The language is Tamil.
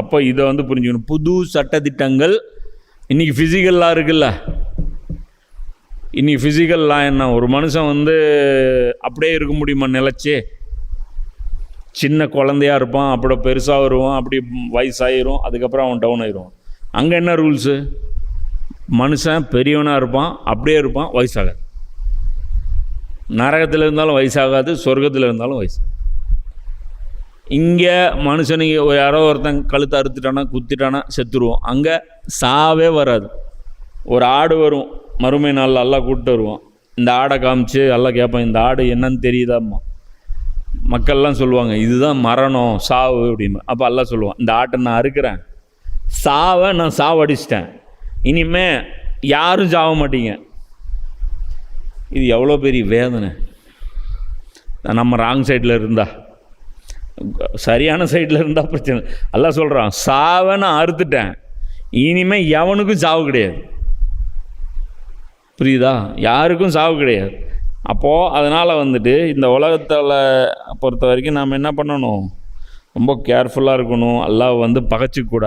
அப்போ இதை வந்து புரிஞ்சுக்கணும். புது சட்டத்திட்டங்கள் இன்றைக்கி ஃபிசிக்கல்லாம் இருக்குல்ல, இன்றைக்கி ஃபிசிக்கல்லாம் என்ன, ஒரு மனுஷன் வந்து அப்படியே இருக்க முடியுமா நிலச்சி? சின்ன குழந்தையாக இருப்பான், அப்படியே பெருசாக வருவான், அப்படி வயசாகிரும், அதுக்கப்புறம் அவன் டவுன் ஆயிடுவான். அங்கே என்ன ரூல்ஸு? மனுஷன் பெரியவனாக இருப்பான், அப்படியே இருப்பான், வயசாகாது. நரகத்தில் இருந்தாலும் வயசாகாது, சொர்க்கத்தில் இருந்தாலும் வயசாகாது. இங்கே மனுஷனுக்கு யாரோ ஒருத்தன் கழுத்தை அறுத்துட்டானா குத்திட்டானா செத்துருவோம். அங்கே சாவே வராது. ஒரு ஆடு வரும், மறுமை நாளில் எல்லாம் கூப்பிட்டு வருவான். இந்த ஆடை காமிச்சு எல்லாம் கேட்பான், இந்த ஆடு என்னன்னு தெரியுதாம்மா? மக்கள்லாம் சொல்லுவாங்க, இதுதான் மரணம், சாவு அப்படின்னு. அப்போ எல்லாம் சொல்லுவான், இந்த ஆட்டை நான் அறுக்கிறேன், சாவை நான் சாவடிச்சிட்டேன், இனிமே யாரும் சாவ மாட்டீங்க. இது எவ்வளோ பெரிய வேதனை. நம்ம ராங் சைடில் இருந்தால், சரியான சைடில் இருந்தால் பிரச்சனை. எல்லாம் சொல்கிறான், சாவை நான் அறுத்துட்டேன், இனிமேல் எவனுக்கும் சாவு கிடையாது. புரியுதா? யாருக்கும் சாவு கிடையாது. அப்போது அதனால் வந்துட்டு இந்த உலகத்தில் பொறுத்த வரைக்கும் நாம் என்ன பண்ணணும்? ரொம்ப கேர்ஃபுல்லாக இருக்கணும். அல்லாஹ் வந்து பகைச்சிக்கூடாது.